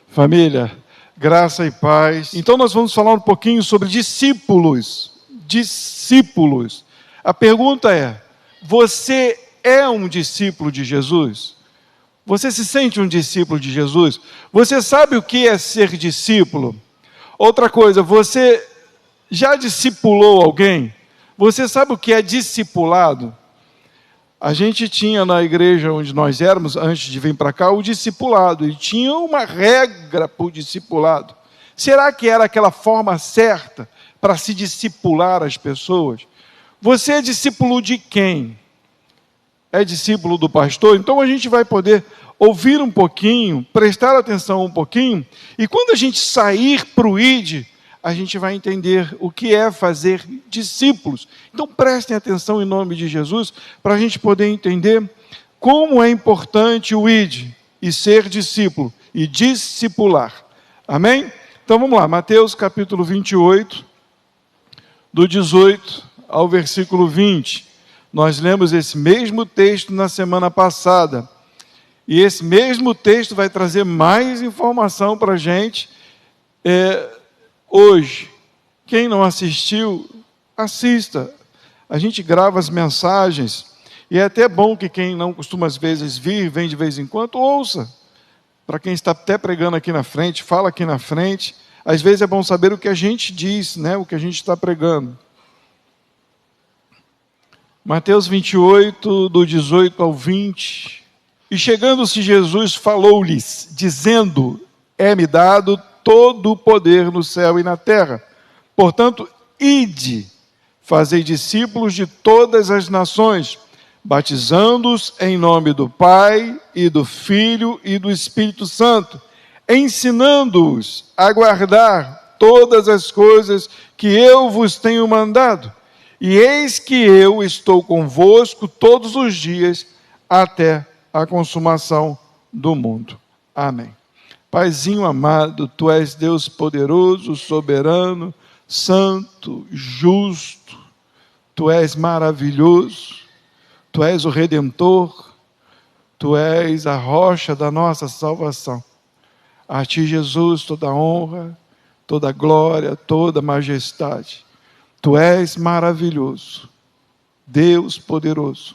Família, graça e paz. Então nós vamos falar um pouquinho sobre discípulos. Discípulos. A pergunta é: você é um discípulo de Jesus? Você se sente um discípulo de Jesus? Você sabe o que é ser discípulo? Outra coisa, você já discipulou alguém? Você sabe o que é discipulado? A gente tinha na igreja onde nós éramos, antes de vir para cá, o discipulado. E tinha uma regra para o discipulado. Será que era aquela forma certa para se discipular as pessoas? Você é discípulo de quem? É discípulo do pastor? Então a gente vai poder ouvir um pouquinho, prestar atenção um pouquinho, e quando a gente sair para o ID, a gente vai entender o que é fazer discípulos. Então prestem atenção em nome de Jesus, para a gente poder entender como é importante o ID, e ser discípulo, e discipular. Amém? Então vamos lá, Mateus capítulo 28, do 18 ao versículo 20. Nós lemos esse mesmo texto na semana passada, e esse mesmo texto vai trazer mais informação para a gente hoje. Quem não assistiu, assista. A gente grava as mensagens, e é até bom que quem não costuma às vezes vir, vem de vez em quando, ouça. Para quem está até pregando aqui na frente, fala aqui na frente. Às vezes é bom saber o que a gente diz, né? O que a gente está pregando. Mateus 28, do 18 ao 20. E chegando-se Jesus, falou-lhes, dizendo: é-me dado todo o poder no céu e na terra. Portanto, ide, fazei discípulos de todas as nações, batizando-os em nome do Pai, e do Filho, e do Espírito Santo, ensinando-os a guardar todas as coisas que eu vos tenho mandado. E eis que eu estou convosco todos os dias, até a consumação do mundo. Amém. Paizinho amado, Tu és Deus poderoso, soberano, santo, justo. Tu és maravilhoso. Tu és o Redentor. Tu és a rocha da nossa salvação. A Ti, Jesus, toda honra, toda glória, toda majestade. Tu és maravilhoso, Deus poderoso,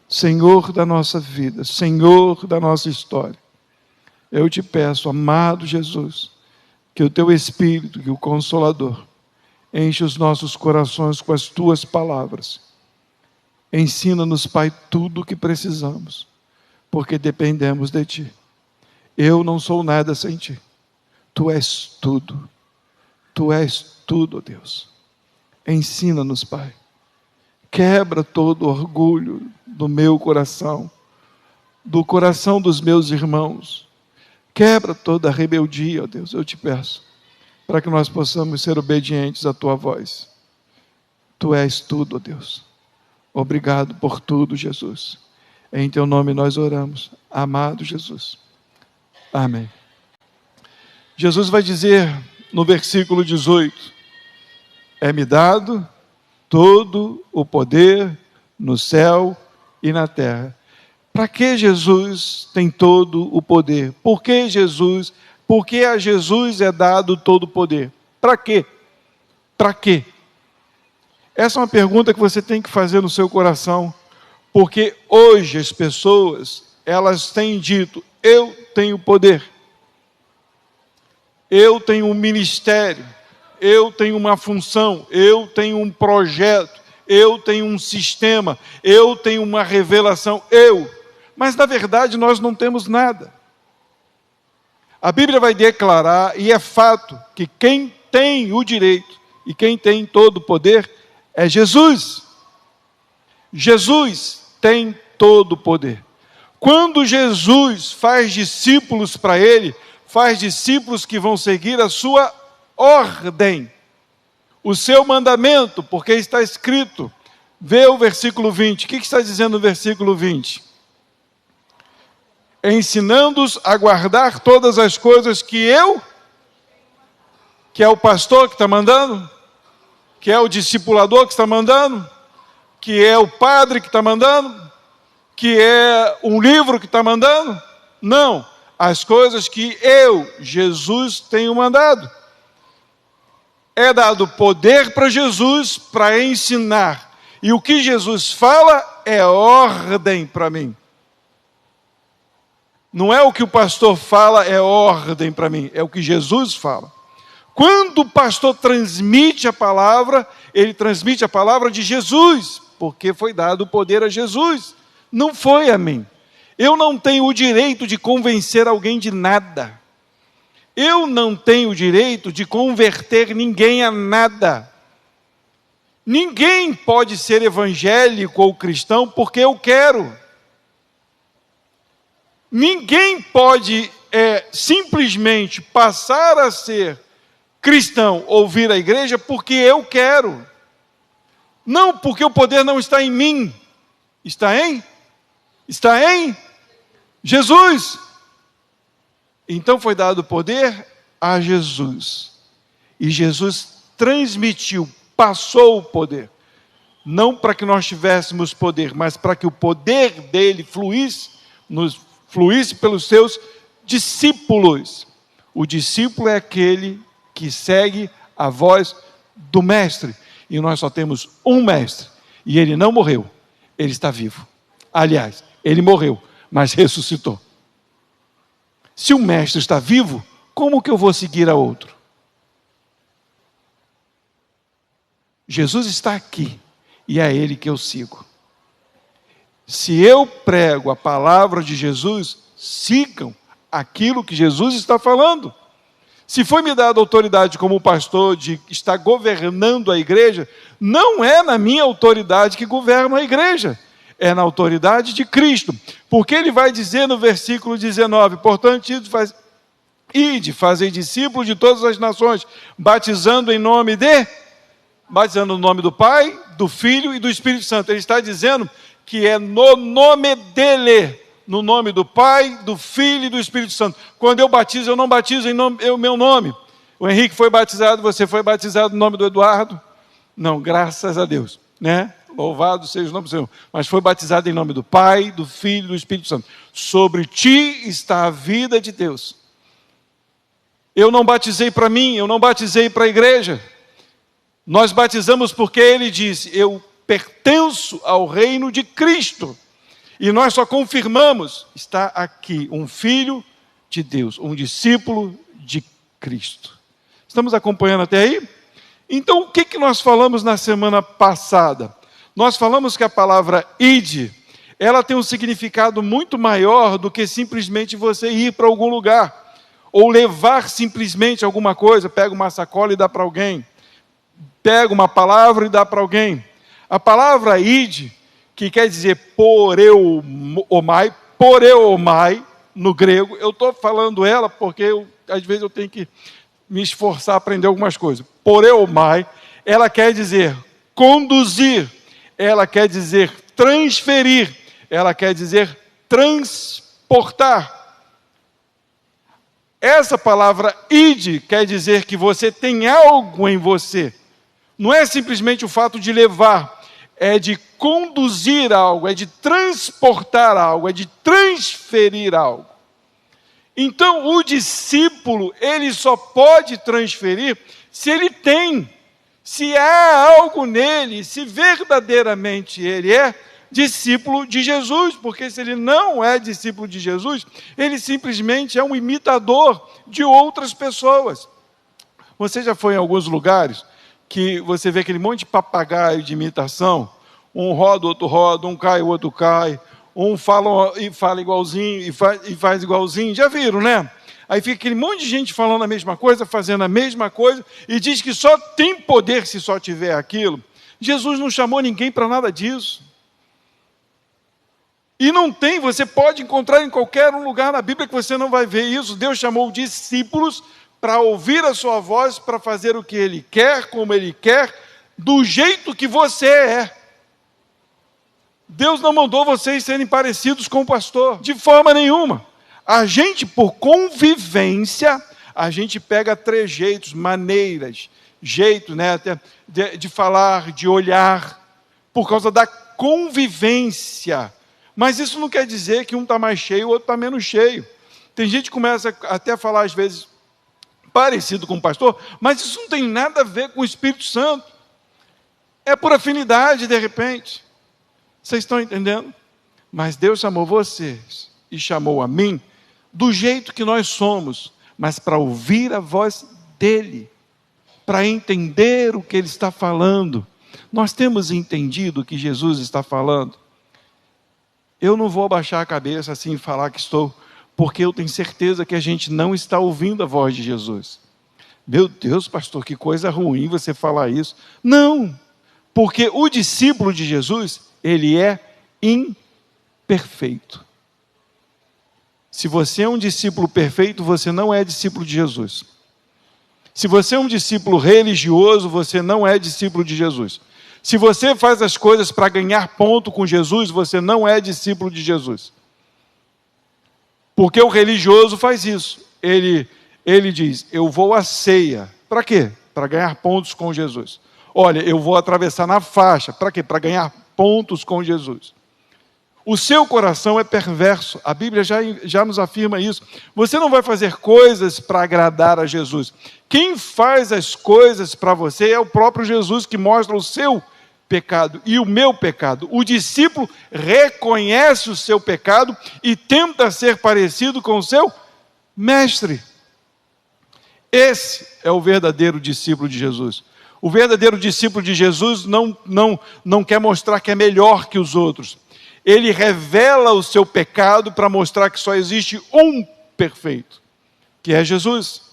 Senhor da nossa vida, Senhor da nossa história. Eu te peço, amado Jesus, que o Teu Espírito, que o Consolador, enche os nossos corações com as Tuas palavras. Ensina-nos, Pai, tudo o que precisamos, porque dependemos de Ti. Eu não sou nada sem Ti. Tu és tudo. Tu és tudo, ó Deus. Ensina-nos, Pai. Quebra todo orgulho do meu coração, do coração dos meus irmãos. Quebra toda a rebeldia, ó Deus, eu te peço, para que nós possamos ser obedientes à Tua voz. Tu és tudo, ó Deus. Obrigado por tudo, Jesus. Em Teu nome nós oramos, amado Jesus. Amém. Jesus vai dizer no versículo 18: é-me dado todo o poder no céu e na terra. Para que Jesus tem todo o poder? Por que Jesus? Por que a Jesus é dado todo o poder? Para quê? Para quê? Essa é uma pergunta que você tem que fazer no seu coração, porque hoje as pessoas, elas têm dito: eu tenho poder, eu tenho um ministério, eu tenho uma função, eu tenho um projeto, eu tenho um sistema, eu tenho uma revelação, Mas na verdade nós não temos nada. A Bíblia vai declarar, e é fato, que quem tem o direito e quem tem todo o poder é Jesus. Jesus tem todo o poder. Quando Jesus faz discípulos para Ele, faz discípulos que vão seguir a sua ordem, o seu mandamento, porque está escrito. Vê o versículo 20. O que está dizendo no versículo 20? Ensinando-os a guardar todas as coisas que é o pastor que está mandando, que é o discipulador que está mandando, que é o padre que está mandando, que é um livro que está mandando. Não, as coisas que eu, Jesus, tenho mandado. É dado poder para Jesus para ensinar. E o que Jesus fala é ordem para mim. Não é o que o pastor fala, é ordem para mim. É o que Jesus fala. Quando o pastor transmite a palavra, ele transmite a palavra de Jesus, porque foi dado o poder a Jesus, não foi a mim. Eu não tenho o direito de convencer alguém de nada. Eu não tenho o direito de converter ninguém a nada. Ninguém pode ser evangélico ou cristão porque eu quero. Ninguém pode simplesmente passar a ser cristão ou vir à igreja porque eu quero. Não, porque o poder não está em mim. Está em? Está em Jesus. Então foi dado poder a Jesus. E Jesus transmitiu, passou o poder. Não para que nós tivéssemos poder, mas para que o poder dele fluísse pelos seus discípulos. O discípulo é aquele que segue a voz do mestre. E nós só temos um mestre. E ele não morreu. Ele está vivo. Aliás, ele morreu, mas ressuscitou. Se o mestre está vivo, como que eu vou seguir a outro? Jesus está aqui. E é ele que eu sigo. Se eu prego a palavra de Jesus, sigam aquilo que Jesus está falando. Se foi me dada autoridade como pastor de estar governando a igreja, não é na minha autoridade que governo a igreja, é na autoridade de Cristo. Porque ele vai dizer no versículo 19, portanto, ide, fazei discípulos de todas as nações, batizando no nome do Pai, do Filho e do Espírito Santo. Ele está dizendo que é no nome dele, no nome do Pai, do Filho e do Espírito Santo. Quando eu batizo, eu não batizo em meu nome. O Henrique foi batizado, você foi batizado no nome do Eduardo? Não, graças a Deus, né? Louvado seja o nome do Senhor. Mas foi batizado em nome do Pai, do Filho e do Espírito Santo. Sobre ti está a vida de Deus. Eu não batizei para mim, eu não batizei para a igreja. Nós batizamos porque ele disse, eu pertenço ao reino de Cristo. E nós só confirmamos, está aqui um filho de Deus, um discípulo de Cristo. Estamos acompanhando até aí? Então, o que nós falamos na semana passada? Nós falamos que a palavra ide, ela tem um significado muito maior do que simplesmente você ir para algum lugar, ou levar simplesmente alguma coisa, pega uma sacola e dá para alguém, pega uma palavra e dá para alguém. A palavra ide, que quer dizer poreuomai, no grego, eu estou falando ela porque às vezes eu tenho que me esforçar a aprender algumas coisas. Poreuomai, ela quer dizer conduzir, ela quer dizer transferir, ela quer dizer transportar. Essa palavra ide quer dizer que você tem algo em você. Não é simplesmente o fato de levar, é de conduzir algo, é de transportar algo, é de transferir algo. Então, o discípulo, ele só pode transferir se ele tem, se há algo nele, se verdadeiramente ele é discípulo de Jesus, porque se ele não é discípulo de Jesus, ele simplesmente é um imitador de outras pessoas. Você já foi em alguns lugares que você vê aquele monte de papagaio de imitação, um roda, outro roda, um cai, o outro cai, um fala igualzinho e faz igualzinho, já viram, né? Aí fica aquele monte de gente falando a mesma coisa, fazendo a mesma coisa, e diz que só tem poder se só tiver aquilo. Jesus não chamou ninguém para nada disso. E não tem, você pode encontrar em qualquer lugar na Bíblia que você não vai ver isso. Deus chamou discípulos para ouvir a sua voz, para fazer o que Ele quer, como Ele quer, do jeito que você é. Deus não mandou vocês serem parecidos com o pastor, de forma nenhuma. A gente, por convivência, a gente pega trejeitos, maneiras, jeito, né, de falar, de olhar, por causa da convivência. Mas isso não quer dizer que um está mais cheio, o outro está menos cheio. Tem gente que começa até a falar, às vezes, parecido com o pastor, mas isso não tem nada a ver com o Espírito Santo. É por afinidade, de repente. Vocês estão entendendo? Mas Deus chamou vocês e chamou a mim do jeito que nós somos, mas para ouvir a voz dEle, para entender o que Ele está falando. Nós temos entendido o que Jesus está falando. Eu não vou abaixar a cabeça assim e falar que estou, porque eu tenho certeza que a gente não está ouvindo a voz de Jesus. Meu Deus, pastor, que coisa ruim você falar isso. Não, porque o discípulo de Jesus, ele é imperfeito. Se você é um discípulo perfeito, você não é discípulo de Jesus. Se você é um discípulo religioso, você não é discípulo de Jesus. Se você faz as coisas para ganhar ponto com Jesus, você não é discípulo de Jesus. Porque o religioso faz isso. Ele diz, eu vou à ceia. Para quê? Para ganhar pontos com Jesus. Olha, eu vou atravessar na faixa. Para quê? Para ganhar pontos com Jesus. O seu coração é perverso. A Bíblia já nos afirma isso. Você não vai fazer coisas para agradar a Jesus. Quem faz as coisas para você é o próprio Jesus, que mostra o seu pecado e o meu pecado. O discípulo reconhece o seu pecado e tenta ser parecido com o seu mestre. Esse é o verdadeiro discípulo de Jesus. O verdadeiro discípulo de Jesus não quer mostrar que é melhor que os outros. Ele revela o seu pecado para mostrar que só existe um perfeito, que é Jesus.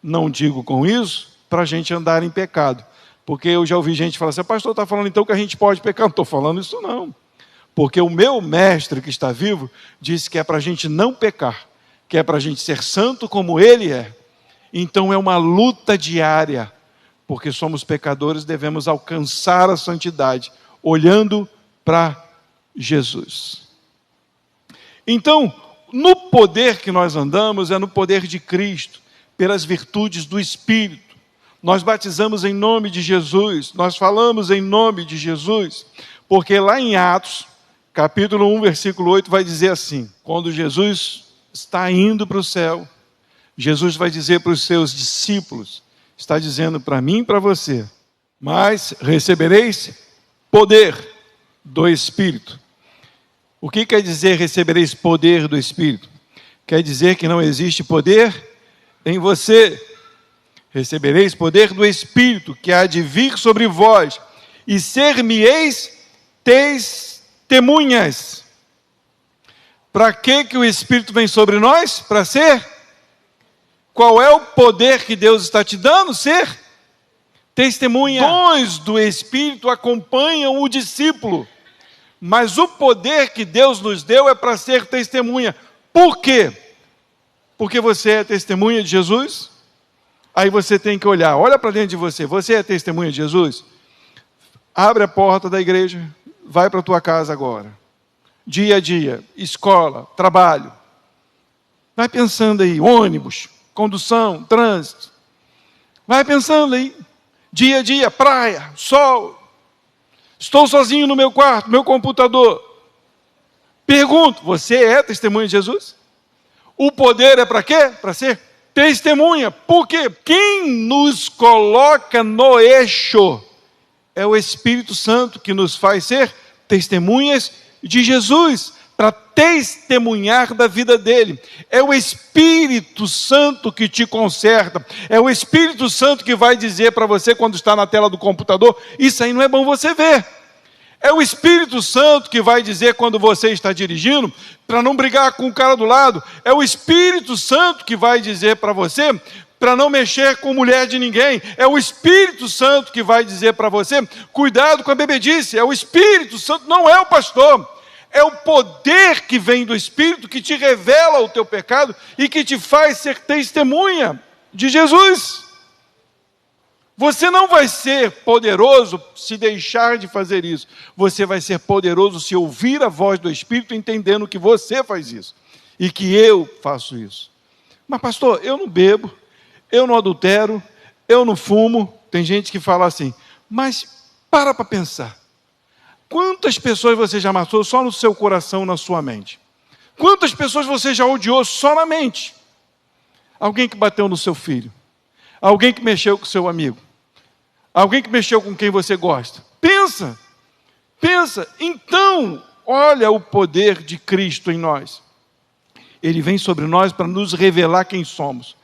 Não digo com isso para a gente andar em pecado, porque eu já ouvi gente falar assim, pastor, está falando então que a gente pode pecar? Não estou falando isso não, porque o meu mestre que está vivo, disse que é para a gente não pecar, que é para a gente ser santo como Ele é. Então é uma luta diária, porque somos pecadores, devemos alcançar a santidade, olhando para Jesus. Então, no poder que nós andamos, é no poder de Cristo, pelas virtudes do Espírito. Nós batizamos em nome de Jesus, nós falamos em nome de Jesus, porque lá em Atos, capítulo 1, versículo 8, vai dizer assim, quando Jesus está indo para o céu, Jesus vai dizer para os seus discípulos, está dizendo para mim e para você, mas recebereis poder do Espírito. O que quer dizer recebereis poder do Espírito? Quer dizer que não existe poder em você. Recebereis poder do Espírito, que há de vir sobre vós, e ser-me-eis testemunhas. Para que o Espírito vem sobre nós? Para ser? Qual é o poder que Deus está te dando? Ser testemunha. Dons do Espírito acompanham o discípulo. Mas o poder que Deus nos deu é para ser testemunha. Por quê? Porque você é testemunha de Jesus? Aí você tem que olhar, olha para dentro de você. Você é testemunha de Jesus? Abre a porta da igreja, vai para a tua casa agora. Dia a dia, escola, trabalho. Vai pensando aí, ônibus, condução, trânsito. Vai pensando aí, dia a dia, praia, sol. Estou sozinho no meu quarto, meu computador. Pergunto, você é testemunha de Jesus? O poder é para quê? Para ser testemunha. Por quê? Quem nos coloca no eixo é o Espírito Santo, que nos faz ser testemunhas de Jesus, para testemunhar da vida dele. É o Espírito Santo que te conserta. É o Espírito Santo que vai dizer para você, quando está na tela do computador, isso aí não é bom você ver. É o Espírito Santo que vai dizer quando você está dirigindo, para não brigar com o cara do lado. É o Espírito Santo que vai dizer para você, para não mexer com mulher de ninguém. É o Espírito Santo que vai dizer para você, cuidado com a bebedice. É o Espírito Santo, não é o pastor. É o poder que vem do Espírito que te revela o teu pecado e que te faz ser testemunha de Jesus. Você não vai ser poderoso se deixar de fazer isso. Você vai ser poderoso se ouvir a voz do Espírito, entendendo que você faz isso e que eu faço isso. Mas pastor, eu não bebo, eu não adultero, eu não fumo. Tem gente que fala assim, mas para pensar. Quantas pessoas você já matou só no seu coração, na sua mente? Quantas pessoas você já odiou só na mente? Alguém que bateu no seu filho, alguém que mexeu com seu amigo, alguém que mexeu com quem você gosta. Pensa. Então, olha o poder de Cristo em nós. Ele vem sobre nós para nos revelar quem somos,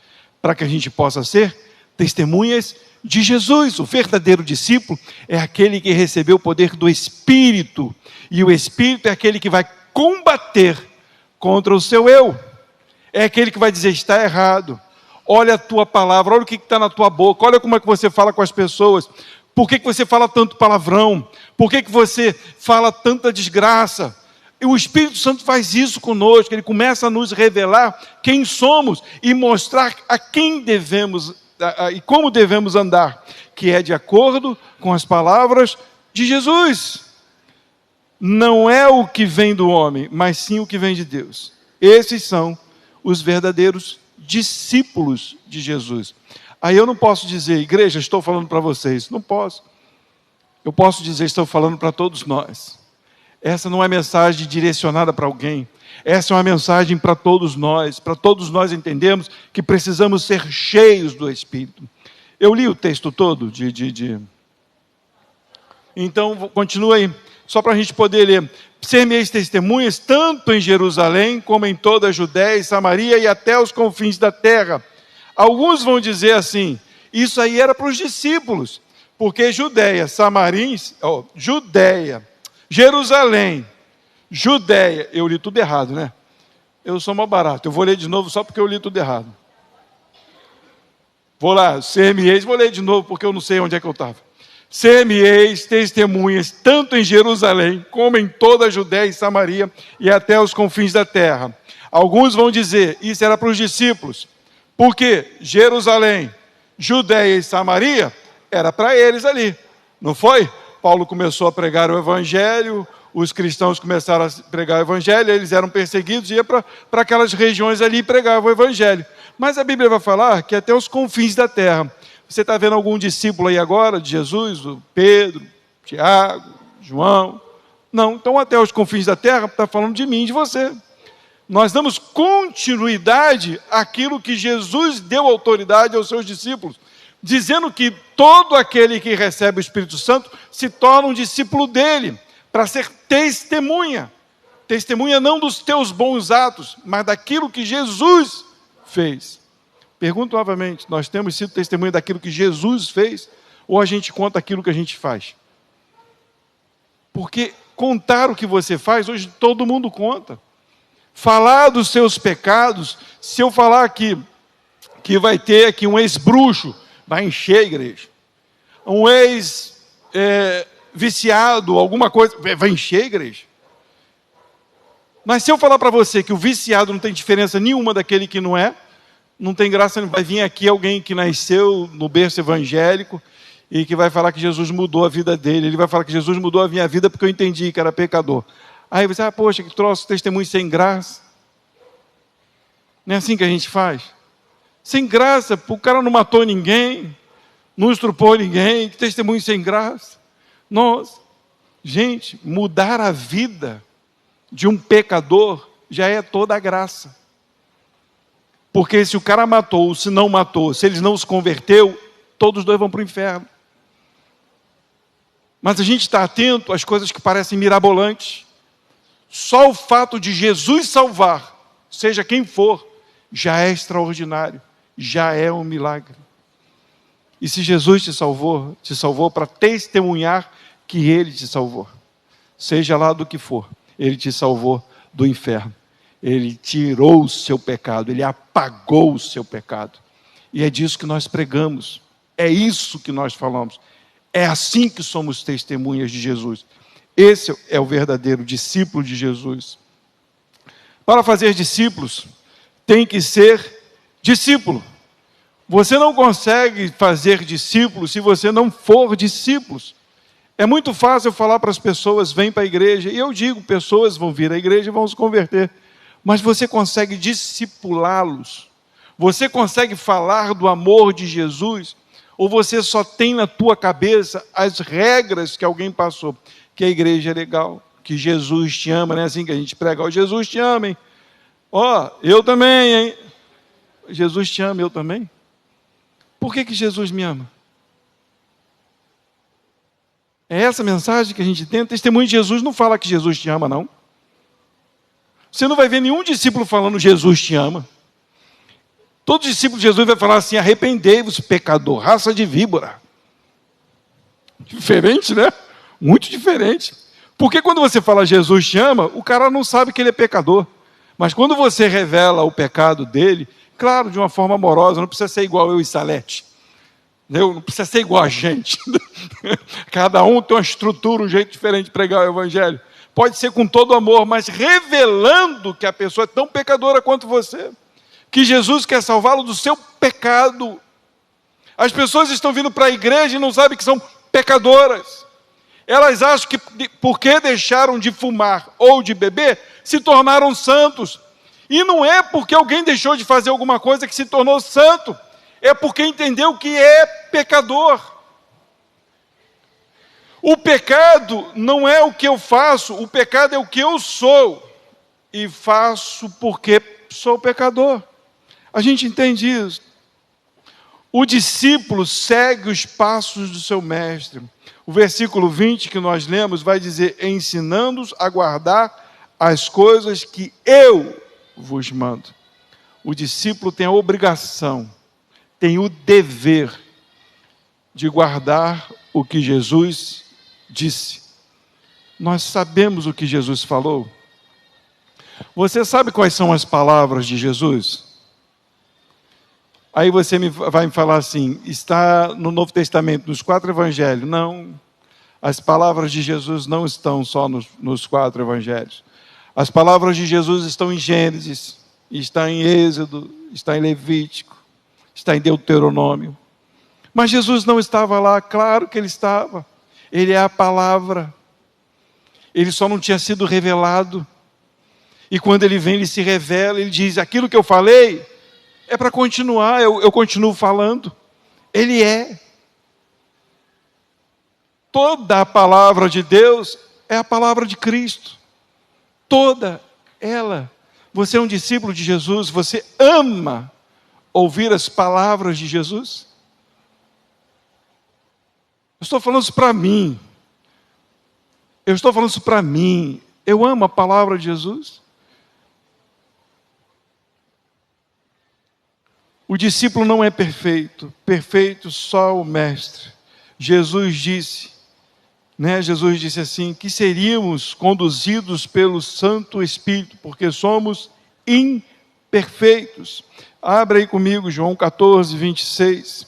para que a gente possa ser testemunhas de Jesus. O verdadeiro discípulo é aquele que recebeu o poder do Espírito, e o Espírito é aquele que vai combater contra o seu eu. É aquele que vai dizer: está errado, olha a tua palavra, olha o que está na tua boca, olha como é que você fala com as pessoas, por que você fala tanto palavrão, por que você fala tanta desgraça. E o Espírito Santo faz isso conosco, ele começa a nos revelar quem somos e mostrar a quem devemos e como devemos andar, que é de acordo com as palavras de Jesus. Não é o que vem do homem, mas sim o que vem de Deus. Esses são os verdadeiros discípulos de Jesus. Aí eu não posso dizer: igreja, estou falando para vocês. Não posso. Eu posso dizer: estou falando para todos nós. Essa não é mensagem direcionada para alguém. Essa é uma mensagem para todos nós. Para todos nós entendermos que precisamos ser cheios do Espírito. Eu li o texto todo Então, continua aí. Só para a gente poder ler. Ser-me-eis testemunhas, tanto em Jerusalém, como em toda a Judéia e Samaria e até os confins da terra. Alguns vão dizer assim: isso aí era para os discípulos, porque Jerusalém, Judéia, eu li tudo errado, né? Eu sou mal barato, eu vou ler de novo só porque eu li tudo errado. Vou lá, ser-me-eis, vou ler de novo porque eu não sei onde é que eu estava. Ser-me-eis testemunhas, tanto em Jerusalém, como em toda a Judéia e Samaria, e até os confins da terra. Alguns vão dizer: isso era para os discípulos, porque Jerusalém, Judéia e Samaria, era para eles ali, não foi? Paulo começou a pregar o Evangelho, os cristãos começaram a pregar o Evangelho, eles eram perseguidos, ia para aquelas regiões ali e pregavam o Evangelho. Mas a Bíblia vai falar que até os confins da terra. Você está vendo algum discípulo aí agora de Jesus? O Pedro, Tiago, João? Não, então até os confins da terra está falando de mim e de você. Nós damos continuidade àquilo que Jesus deu autoridade aos seus discípulos, dizendo que todo aquele que recebe o Espírito Santo se torna um discípulo dele, para ser testemunha. Testemunha não dos teus bons atos, mas daquilo que Jesus fez. Pergunto novamente: nós temos sido testemunha daquilo que Jesus fez, ou a gente conta aquilo que a gente faz? Porque contar o que você faz, hoje todo mundo conta. Falar dos seus pecados, se eu falar que vai ter aqui um ex-bruxo, vai encher a igreja. Um ex-viciado, alguma coisa, vai encher a igreja. Mas se eu falar para você que o viciado não tem diferença nenhuma daquele que não é, não tem graça, não vai vir aqui alguém que nasceu no berço evangélico e que vai falar que Jesus mudou a vida dele. Ele vai falar que Jesus mudou a minha vida porque eu entendi que era pecador. Aí você, poxa, que troço, testemunho sem graça. Não é assim que a gente faz? Sem graça, o cara não matou ninguém, não estrupou ninguém, que testemunho sem graça. Nossa, gente, mudar a vida de um pecador já é toda a graça. Porque se o cara matou, ou se não matou, se ele não se converteu, todos os dois vão para o inferno. Mas a gente está atento às coisas que parecem mirabolantes. Só o fato de Jesus salvar, seja quem for, já é extraordinário, já é um milagre. E se Jesus te salvou para testemunhar que Ele te salvou. Seja lá do que for, Ele te salvou do inferno. Ele tirou o seu pecado, Ele apagou o seu pecado. E é disso que nós pregamos, é isso que nós falamos. É assim que somos testemunhas de Jesus. Esse é o verdadeiro discípulo de Jesus. Para fazer discípulos, tem que ser discípulo. Você não consegue fazer discípulos se você não for discípulo. É muito fácil falar para as pessoas: vem para a igreja. E eu digo, pessoas vão vir à igreja e vão se converter. Mas você consegue discipulá-los? Você consegue falar do amor de Jesus? Ou você só tem na tua cabeça as regras que alguém passou? Que a igreja é legal, que Jesus te ama, não é assim que a gente prega: Jesus te ama, hein? Ó, eu também, hein? Jesus te ama, eu também. Por que Jesus me ama? É essa mensagem que a gente tem. O testemunho de Jesus não fala que Jesus te ama, não. Você não vai ver nenhum discípulo falando Jesus te ama. Todo discípulo de Jesus vai falar assim: arrependei-vos, pecador, raça de víbora. Diferente, né? Muito diferente. Porque quando você fala Jesus te ama, o cara não sabe que ele é pecador. Mas quando você revela o pecado dele, claro, de uma forma amorosa, não precisa ser igual eu e Salete. Não precisa ser igual a gente. Cada um tem uma estrutura, um jeito diferente de pregar o evangelho. Pode ser com todo amor, mas revelando que a pessoa é tão pecadora quanto você. Que Jesus quer salvá-lo do seu pecado. As pessoas estão vindo para a igreja e não sabem que são pecadoras. Elas acham que porque deixaram de fumar ou de beber, se tornaram santos. E não é porque alguém deixou de fazer alguma coisa que se tornou santo. É porque entendeu que é pecador. O pecado não é o que eu faço, o pecado é o que eu sou. E faço porque sou pecador. A gente entende isso. O discípulo segue os passos do seu mestre. O versículo 20 que nós lemos vai dizer: ensinando-os a guardar as coisas que eu vos mando. O discípulo tem a obrigação, tem o dever de guardar o que Jesus disse. Nós sabemos o que Jesus falou. Você sabe quais são as palavras de Jesus? Aí você vai me falar assim: está no Novo Testamento, nos 4 evangelhos. Não, as palavras de Jesus não estão só nos 4 evangelhos. As palavras de Jesus estão em Gênesis, está em Êxodo, está em Levítico, está em Deuteronômio. Mas Jesus não estava lá, claro que ele estava. Ele é a palavra. Ele só não tinha sido revelado. E quando ele vem, ele se revela, ele diz: aquilo que eu falei é para continuar, eu continuo falando. Ele é. Toda a palavra de Deus é a palavra de Cristo. Toda ela. Você é um discípulo de Jesus, você ama ouvir as palavras de Jesus? Eu estou falando isso para mim. Eu estou falando isso para mim. Eu amo a palavra de Jesus. O discípulo não é perfeito, perfeito só o mestre. Jesus disse assim, que seríamos conduzidos pelo Santo Espírito, porque somos imperfeitos. Abra aí comigo João 14, 26.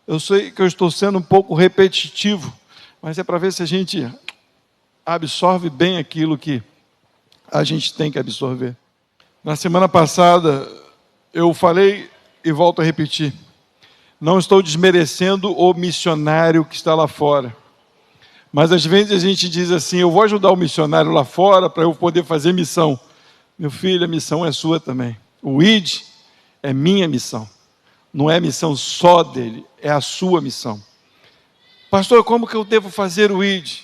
Eu sei que eu estou sendo um pouco repetitivo, mas é para ver se a gente absorve bem aquilo que a gente tem que absorver. Na semana passada, eu falei e volto a repetir: não estou desmerecendo o missionário que está lá fora. Mas às vezes a gente diz assim: eu vou ajudar o missionário lá fora para eu poder fazer missão. Meu filho, a missão é sua também. O ID é minha missão. Não é missão só dele, é a sua missão. Pastor, como que eu devo fazer o ID?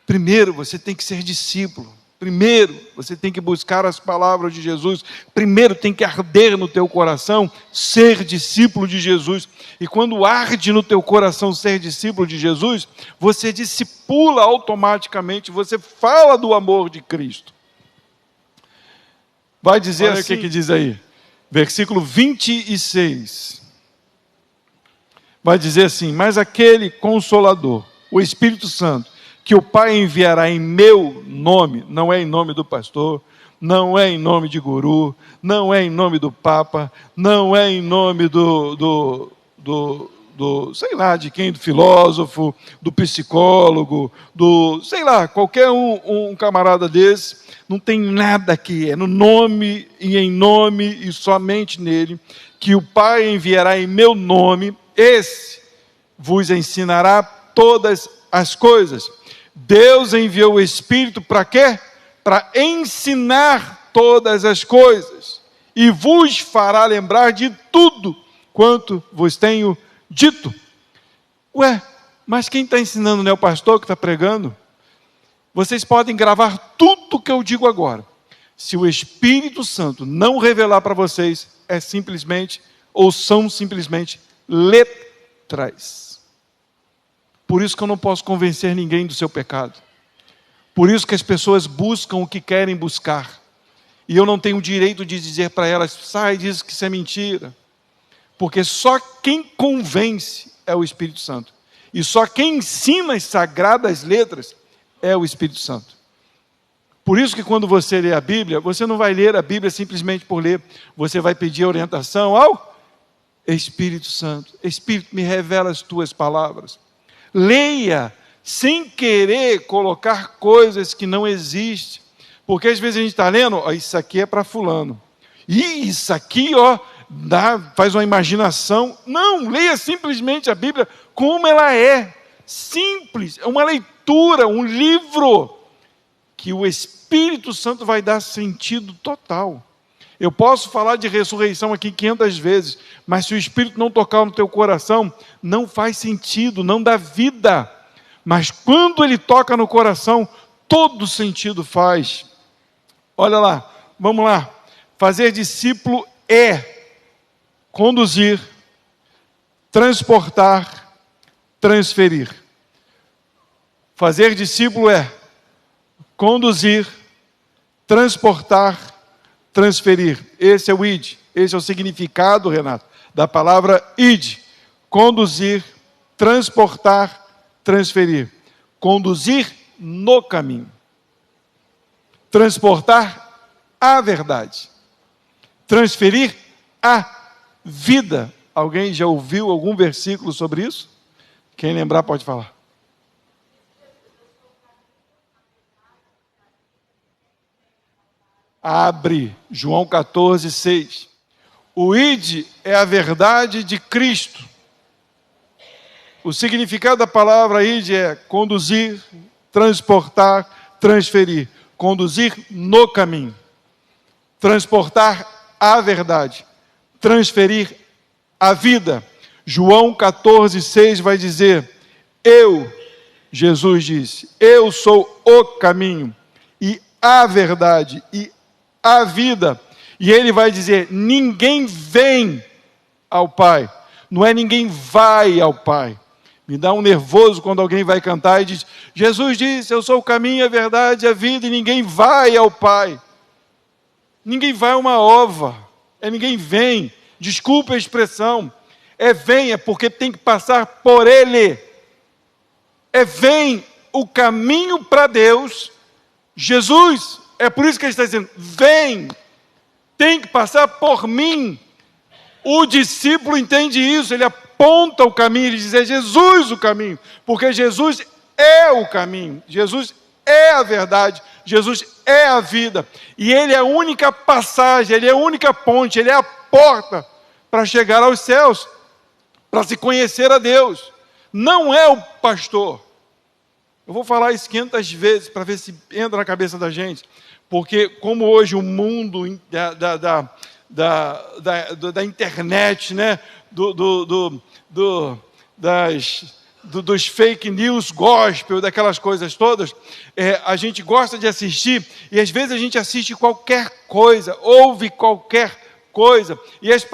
Primeiro, você tem que ser discípulo. Primeiro, você tem que buscar as palavras de Jesus. Primeiro, tem que arder no teu coração ser discípulo de Jesus. E quando arde no teu coração ser discípulo de Jesus, você discipula automaticamente, você fala do amor de Cristo. Vai dizer assim, o que diz aí? Versículo 26. Vai dizer assim: mas aquele Consolador, o Espírito Santo, que o Pai enviará em meu nome, não é em nome do pastor, não é em nome de guru, não é em nome do Papa, não é em nome do sei lá de quem, do filósofo, do psicólogo, sei lá, qualquer um camarada desse, não tem nada aqui, é no nome e em nome e somente nele, que o Pai enviará em meu nome, esse vos ensinará todas as coisas. Deus enviou o Espírito para quê? Para ensinar todas as coisas e vos fará lembrar de tudo quanto vos tenho dito. Ué, mas quem está ensinando não é o pastor que está pregando? Vocês podem gravar tudo que eu digo agora. Se o Espírito Santo não revelar para vocês, é simplesmente, ou são simplesmente letras. Por isso que eu não posso convencer ninguém do seu pecado. Por isso que as pessoas buscam o que querem buscar. E eu não tenho o direito de dizer para elas, sai disso que isso é mentira. Porque só quem convence é o Espírito Santo. E só quem ensina as sagradas letras é o Espírito Santo. Por isso que quando você lê a Bíblia, você não vai ler a Bíblia simplesmente por ler. Você vai pedir orientação ao Espírito Santo. Espírito, me revela as tuas palavras. Leia, sem querer colocar coisas que não existem. Porque às vezes a gente está lendo, ó, isso aqui é para fulano. E isso aqui, ó, faz uma imaginação. Não, leia simplesmente a Bíblia como ela é. Simples, é uma leitura, um livro que o Espírito Santo vai dar sentido total. Eu posso falar de ressurreição aqui 500 vezes, mas se o Espírito não tocar no teu coração, não faz sentido, não dá vida. Mas quando ele toca no coração, todo sentido faz. Olha lá, vamos lá. Fazer discípulo é conduzir, transportar, transferir. Fazer discípulo é conduzir, transportar, transferir. Esse é o id. Esse é o significado, Renato, da palavra id. Conduzir, transportar, transferir. Conduzir no caminho. Transportar a verdade. Transferir a vida. Alguém já ouviu algum versículo sobre isso? Quem lembrar pode falar. Abre, João 14, 6. O id é a verdade de Cristo. O significado da palavra id é conduzir, transportar, transferir. Conduzir no caminho. Transportar a verdade. Transferir a vida. João 14, 6 vai dizer, Jesus disse, eu sou o caminho e a verdade e a vida. E ele vai dizer, ninguém vem ao Pai. Não é ninguém vai ao Pai. Me dá um nervoso quando alguém vai cantar e diz, Jesus disse, eu sou o caminho, a verdade e a vida, e ninguém vai ao Pai. Ninguém vai a uma ova. É ninguém vem. Desculpa a expressão. É vem, é porque tem que passar por Ele. É vem o caminho para Deus. Jesus, é por isso que ele está dizendo, vem, tem que passar por mim. O discípulo entende isso, ele aponta o caminho, ele diz, é Jesus o caminho, porque Jesus é o caminho, Jesus é a verdade, Jesus é a vida, e Ele é a única passagem, Ele é a única ponte, Ele é a porta para chegar aos céus, para se conhecer a Deus. Não é o pastor. Eu vou falar isso 500 vezes para ver se entra na cabeça da gente, porque como hoje o mundo da internet, né, dos fake news gospel, daquelas coisas todas, a gente gosta de assistir, e às vezes a gente assiste qualquer coisa, ouve qualquer coisa, e as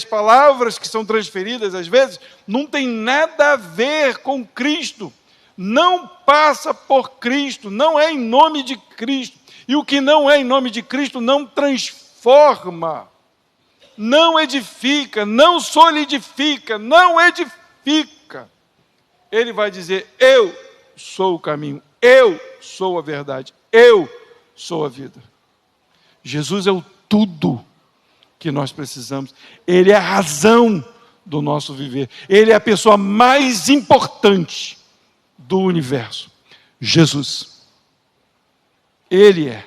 palavras que são transferidas, às vezes, não tem nada a ver com Cristo, não passa por Cristo, não é em nome de Cristo, e o que não é em nome de Cristo não transforma, não edifica, não solidifica, não edifica. Ele vai dizer, eu sou o caminho, eu sou a verdade, eu sou a vida. Jesus é o tudo que nós precisamos. Ele é a razão do nosso viver. Ele é a pessoa mais importante do universo. Jesus. Ele é.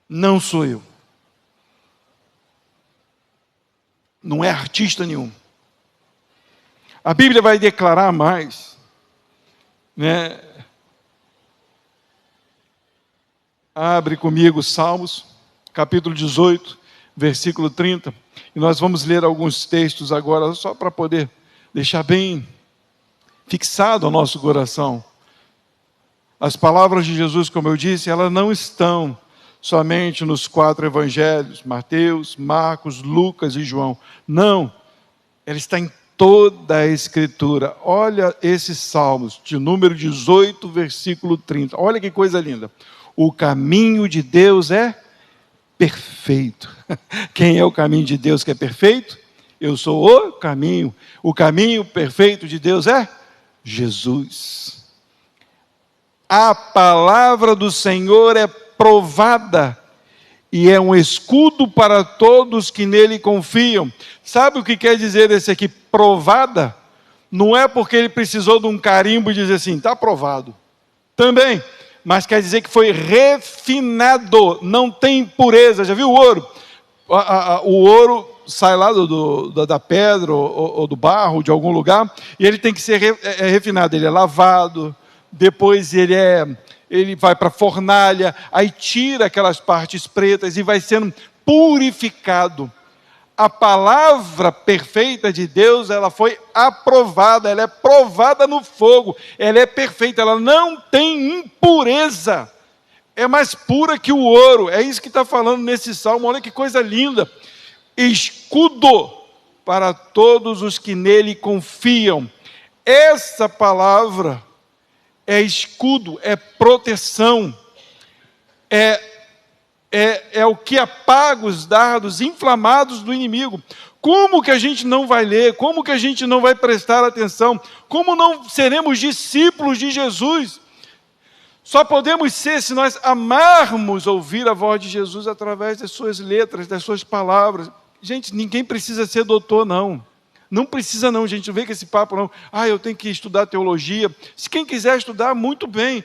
Não sou eu. Não é artista nenhum. A Bíblia vai declarar mais, né? Abre comigo Salmos, capítulo 18, versículo 30. E nós vamos ler alguns textos agora, só para poder deixar bem fixado ao nosso coração. As palavras de Jesus, como eu disse, elas não estão somente nos 4 evangelhos, Mateus, Marcos, Lucas e João. Não, ela está em toda a Escritura. Olha esses salmos, de número 18, versículo 30. Olha que coisa linda. O caminho de Deus é perfeito. Quem é o caminho de Deus que é perfeito? Eu sou o caminho. O caminho perfeito de Deus é Jesus. A palavra do Senhor é provada e é um escudo para todos que nele confiam. Sabe o que quer dizer esse aqui, provada? Não é porque ele precisou de um carimbo e dizer assim, está aprovado. Também, mas quer dizer que foi refinado, não tem impureza. Já viu o ouro? O ouro sai lá da pedra ou do barro, de algum lugar, e ele tem que ser refinado. Ele é lavado, depois ele vai para a fornalha, aí tira aquelas partes pretas e vai sendo purificado. A palavra perfeita de Deus, ela foi aprovada, ela é provada no fogo, ela é perfeita, ela não tem impureza, é mais pura que o ouro. É isso que está falando nesse salmo. Olha que coisa linda. Escudo para todos os que nele confiam. Essa palavra é escudo, é proteção, é o que apaga os dardos inflamados do inimigo. Como que a gente não vai ler? Como que a gente não vai prestar atenção? Como não seremos discípulos de Jesus? Só podemos ser se nós amarmos ouvir a voz de Jesus através das suas letras, das suas palavras. Gente, ninguém precisa ser doutor, não. Não precisa não, gente, não vem com esse papo não. Eu tenho que estudar teologia. Se quem quiser estudar, muito bem.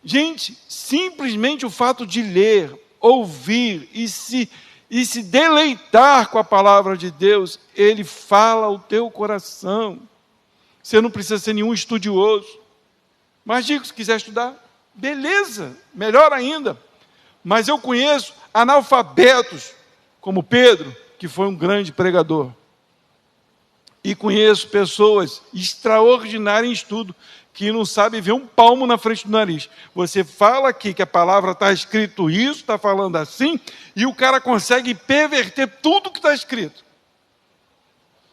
Gente, simplesmente o fato de ler, ouvir e se deleitar com a palavra de Deus, ele fala ao teu coração. Você não precisa ser nenhum estudioso. Mas digo, se quiser estudar, beleza, melhor ainda. Mas eu conheço analfabetos, como Pedro, que foi um grande pregador. E conheço pessoas extraordinárias em estudo, que não sabem ver um palmo na frente do nariz. Você fala aqui que a palavra está escrito isso, está falando assim, e o cara consegue perverter tudo que está escrito.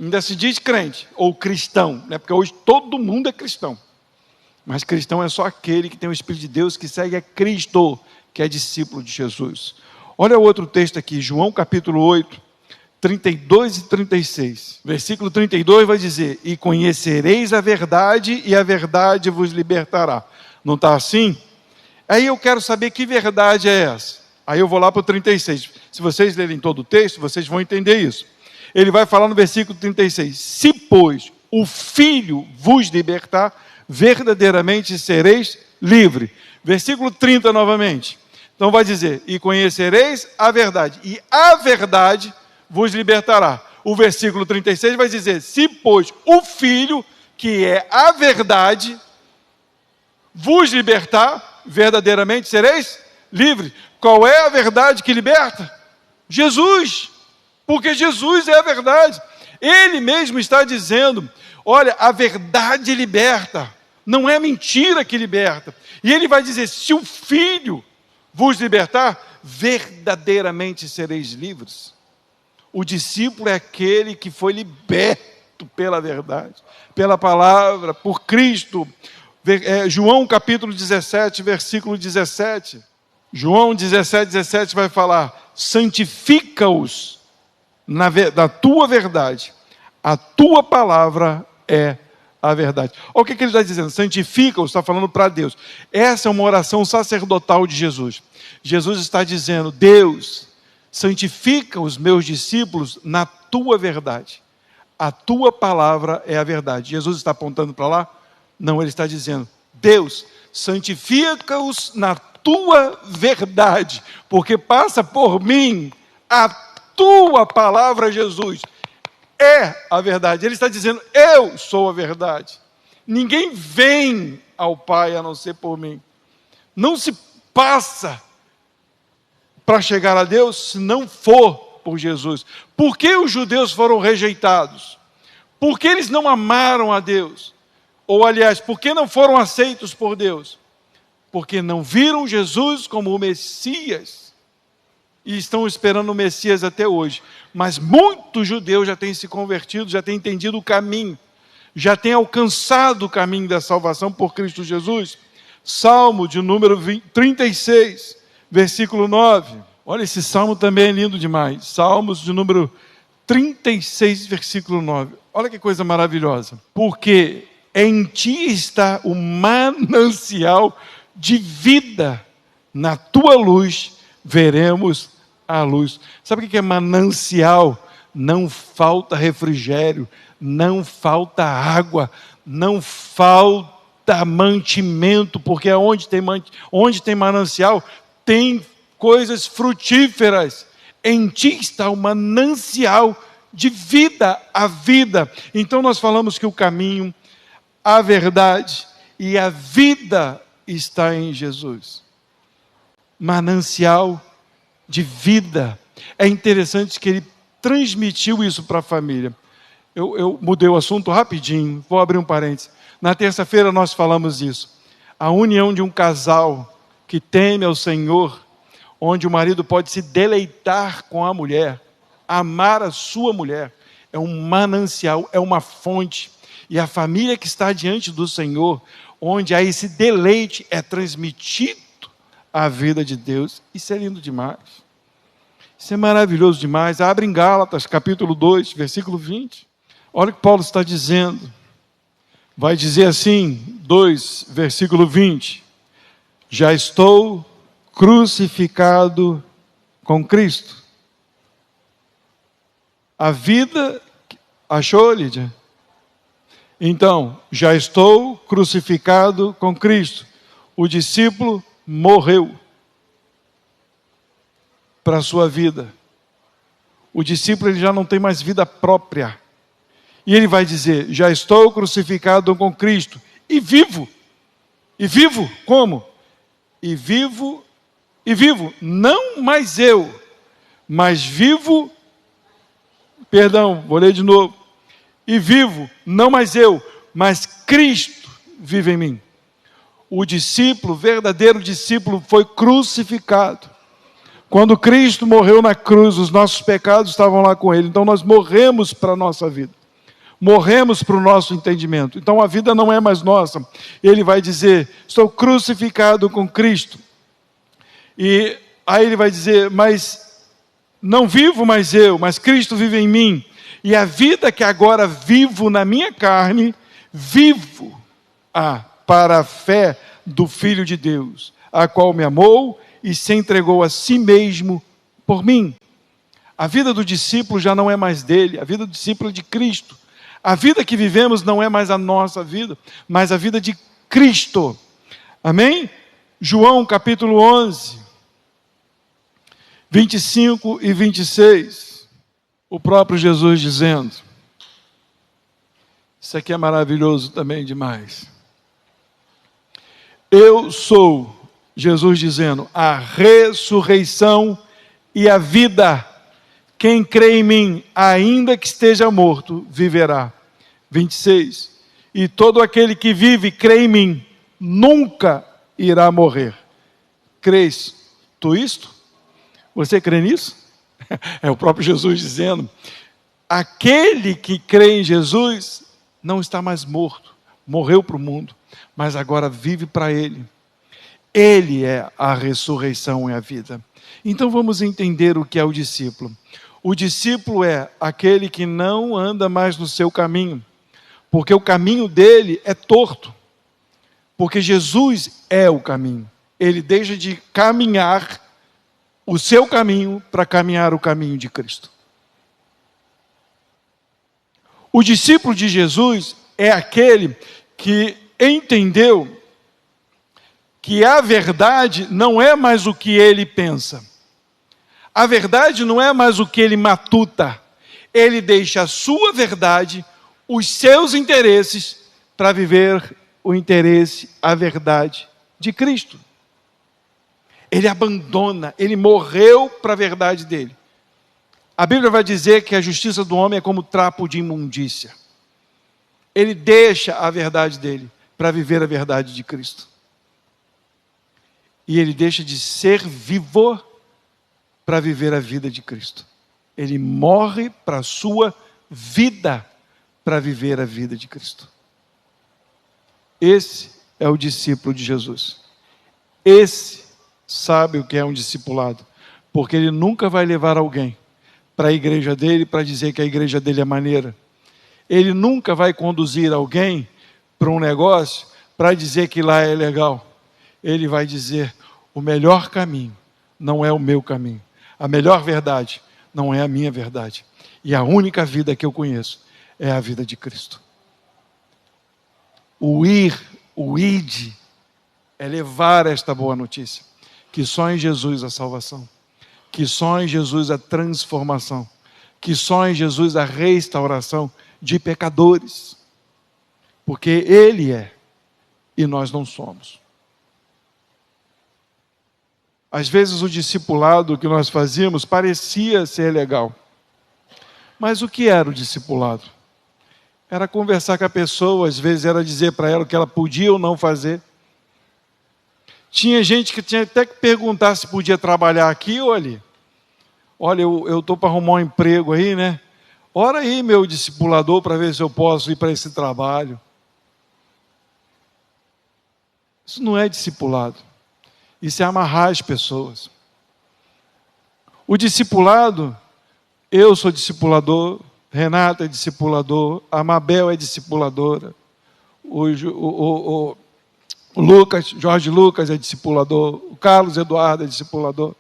Ainda se diz crente, ou cristão, né? Porque hoje todo mundo é cristão. Mas cristão é só aquele que tem o Espírito de Deus, que segue a Cristo, que é discípulo de Jesus. Olha outro texto aqui, João capítulo 8, 32 e 36. Versículo 32 vai dizer, e conhecereis a verdade, e a verdade vos libertará. Não está assim? Aí eu quero saber que verdade é essa. Aí eu vou lá para o 36. Se vocês lerem todo o texto, vocês vão entender isso. Ele vai falar no versículo 36. Se, pois, o Filho vos libertar, verdadeiramente sereis livre. Versículo 30 novamente. Então vai dizer, e conhecereis a verdade, e a verdade vos libertará. O versículo 36 vai dizer, se pois o Filho, que é a verdade, vos libertar, verdadeiramente sereis livres. Qual é a verdade que liberta? Jesus, porque Jesus é a verdade. Ele mesmo está dizendo, olha, a verdade liberta, não é mentira que liberta. E ele vai dizer, se o Filho vos libertar, verdadeiramente sereis livres. O discípulo é aquele que foi liberto pela verdade, pela palavra, por Cristo. João capítulo 17, versículo 17. João 17, 17 vai falar, santifica-os na tua verdade, a tua palavra é a verdade. Olha o que ele está dizendo, santifica-os, está falando para Deus. Essa é uma oração sacerdotal de Jesus. Jesus está dizendo, Deus, santifica os meus discípulos na tua verdade. A tua palavra é a verdade. Jesus está apontando para lá? Não, ele está dizendo, Deus, santifica-os na tua verdade, porque passa por mim a tua palavra, Jesus, é a verdade. Ele está dizendo, eu sou a verdade. Ninguém vem ao Pai a não ser por mim. Não se passa para chegar a Deus se não for por Jesus. Por que os judeus foram rejeitados? Por que eles não amaram a Deus? Ou aliás, por que não foram aceitos por Deus? porque não viram Jesus como o Messias, e estão esperando o Messias até hoje. Mas muitos judeus já têm se convertido, já têm entendido o caminho, já têm alcançado o caminho da salvação por Cristo Jesus. Salmo de número 36, versículo 9. Olha, esse salmo também é lindo demais. Salmos de número 36, versículo 9. Olha que coisa maravilhosa. Porque em ti está o manancial de vida, na tua luz veremos a luz. Sabe o que é manancial? Não falta refrigério, não falta água, não falta mantimento, porque onde tem manancial, tem coisas frutíferas. Em ti está o manancial de vida, a vida. Então nós falamos que o caminho, a verdade e a vida está em Jesus. Manancial de vida. É interessante que ele transmitiu isso para a família. Eu mudei o assunto rapidinho, vou abrir um parênteses. Na terça-feira nós falamos isso. A união de um casal que teme ao Senhor, onde o marido pode se deleitar com a mulher, amar a sua mulher, é um manancial, é uma fonte. E a família que está diante do Senhor, onde há esse deleite, é transmitido a vida de Deus. Isso é lindo demais. Isso é maravilhoso demais. Abre em Gálatas, capítulo 2, versículo 20. Olha o que Paulo está dizendo. Vai dizer assim, 2, versículo 20. Já estou crucificado com Cristo. A vida... Achou, Lídia? Então, já estou crucificado com Cristo. O discípulo morreu para a sua vida. O discípulo ele já não tem mais vida própria. E ele vai dizer, já estou crucificado com Cristo. E vivo. E vivo como? E vivo, não mais eu, mas vivo, vou ler de novo. E vivo, não mais eu, mas Cristo vive em mim. O discípulo, o verdadeiro discípulo, foi crucificado. Quando Cristo morreu na cruz, os nossos pecados estavam lá com Ele. Então nós morremos para a nossa vida. Morremos para o nosso entendimento. Então a vida não é mais nossa. Ele vai dizer, estou crucificado com Cristo. E aí ele vai dizer, mas não vivo mais eu, mas Cristo vive em mim. E a vida que agora vivo na minha carne, vivo para a fé do Filho de Deus, a qual me amou e se entregou a si mesmo por mim. A vida do discípulo já não é mais dele, a vida do discípulo é de Cristo. A vida que vivemos não é mais a nossa vida, mas a vida de Cristo. Amém? João capítulo 11, 25 e 26. O próprio Jesus dizendo, isso aqui é maravilhoso também demais. Eu sou, Jesus dizendo, a ressurreição e a vida. Quem crê em mim, ainda que esteja morto, viverá. 26. E todo aquele que vive e crê em mim, nunca irá morrer. Crês tu isto? Você crê nisso? É o próprio Jesus dizendo, aquele que crê em Jesus não está mais morto, morreu para o mundo, mas agora vive para Ele. Ele é a ressurreição e a vida. Então vamos entender o que é o discípulo. O discípulo é aquele que não anda mais no seu caminho, porque o caminho dele é torto, porque Jesus é o caminho. Ele deixa de caminhar o seu caminho para caminhar o caminho de Cristo. O discípulo de Jesus é aquele que entendeu que a verdade não é mais o que ele pensa. A verdade não é mais o que ele matuta. Ele deixa a sua verdade, os seus interesses, para viver o interesse, a verdade de Cristo. Ele abandona, ele morreu para a verdade dele. A Bíblia vai dizer que a justiça do homem é como trapo de imundícia. Ele deixa a verdade dele para viver a verdade de Cristo. e ele deixa de ser vivo para viver a vida de Cristo. Ele morre para a sua vida, para viver a vida de Cristo. Esse é o discípulo de Jesus. Esse sabe o que é um discipulado, porque ele nunca vai levar alguém para a igreja dele para dizer que a igreja dele é maneira. Ele nunca vai conduzir alguém para um negócio para dizer que lá é legal. Ele vai dizer: o melhor caminho não é o meu caminho. A melhor verdade não é a minha verdade. E a única vida que eu conheço é a vida de Cristo. O id, é levar esta boa notícia, que só em Jesus a salvação, que só em Jesus a transformação, que só em Jesus a restauração de pecadores, porque Ele é e nós não somos. Às vezes o discipulado que nós fazíamos parecia ser legal, mas o que era o discipulado? Era conversar com a pessoa, às vezes era dizer para ela o que ela podia ou não fazer. Tinha gente que tinha até que perguntar se podia trabalhar aqui ou ali. Olha, eu estou para arrumar um emprego aí, né? Ora aí, meu discipulador, para ver se eu posso ir para esse trabalho. Isso não é discipulado. Isso é amarrar as pessoas. O discipulado, eu sou discipulador, Renata é discipulador, a Mabel é discipuladora, o Lucas, Jorge Lucas é discipulador, o Carlos Eduardo é discipulador.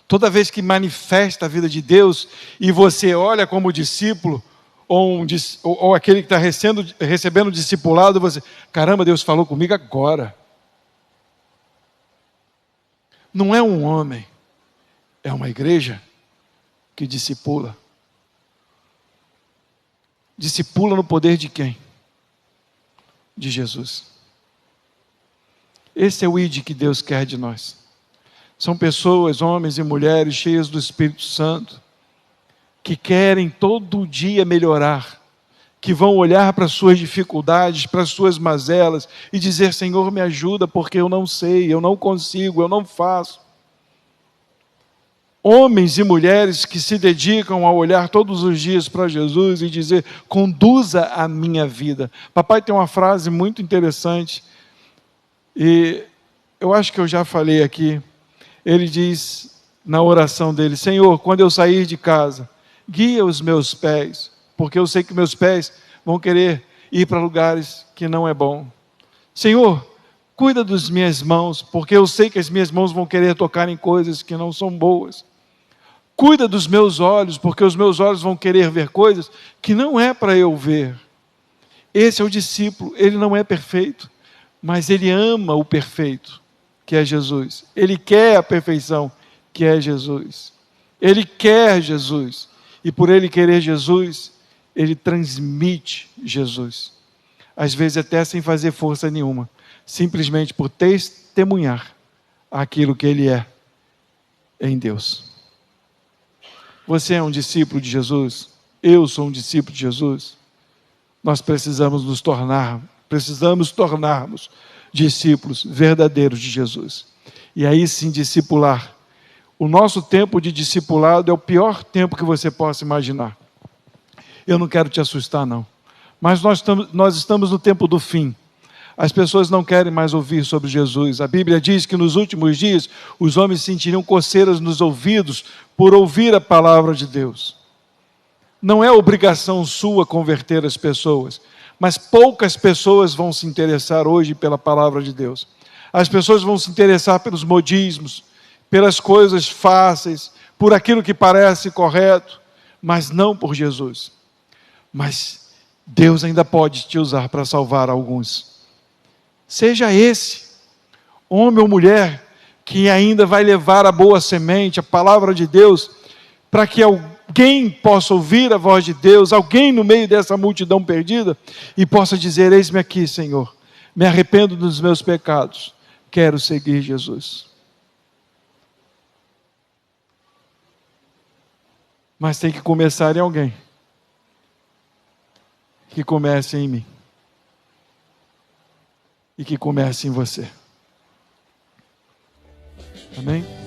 Toda vez que manifesta a vida de Deus e você olha como discípulo, ou aquele que está recebendo discipulado, você, caramba, Deus falou comigo agora. Não é um homem, é uma igreja que discipula. Discipula no poder de quem? De Jesus. Esse é o id que Deus quer de nós. São pessoas, homens e mulheres cheias do Espírito Santo, que querem todo dia melhorar, que vão olhar para as suas dificuldades, para as suas mazelas e dizer: Senhor, me ajuda, porque eu não sei, eu não consigo, eu não faço. Homens e mulheres que se dedicam a olhar todos os dias para Jesus e dizer: conduza a minha vida. Papai tem uma frase muito interessante, e eu acho que eu já falei aqui. Ele diz na oração dele: Senhor, quando eu sair de casa, guia os meus pés, porque eu sei que meus pés vão querer ir para lugares que não é bom. Senhor, cuida das minhas mãos, porque eu sei que as minhas mãos vão querer tocar em coisas que não são boas. Cuida dos meus olhos, porque os meus olhos vão querer ver coisas que não é para eu ver. Esse é o discípulo, ele não é perfeito, mas ele ama o perfeito, que é Jesus. Ele quer a perfeição, que é Jesus. Ele quer Jesus, e por ele querer Jesus, ele transmite Jesus. Às vezes até sem fazer força nenhuma, simplesmente por testemunhar aquilo que ele é em Deus. Você é um discípulo de Jesus? Eu sou um discípulo de Jesus? Nós precisamos tornarmos discípulos verdadeiros de Jesus. E aí sim discipular. O nosso tempo de discipulado é o pior tempo que você possa imaginar. Eu não quero te assustar, não. Mas nós estamos no tempo do fim. As pessoas não querem mais ouvir sobre Jesus. A Bíblia diz que nos últimos dias os homens sentiriam coceiras nos ouvidos por ouvir a palavra de Deus. Não é obrigação sua converter as pessoas, mas poucas pessoas vão se interessar hoje pela palavra de Deus. As pessoas vão se interessar pelos modismos, pelas coisas fáceis, por aquilo que parece correto, mas não por Jesus. Mas Deus ainda pode te usar para salvar alguns. Seja esse, homem ou mulher, que ainda vai levar a boa semente, a palavra de Deus, para que alguém possa ouvir a voz de Deus, alguém no meio dessa multidão perdida, e possa dizer: eis-me aqui, Senhor, me arrependo dos meus pecados, quero seguir Jesus. Mas tem que começar em alguém, que comece em mim, e que comece em você. Amém?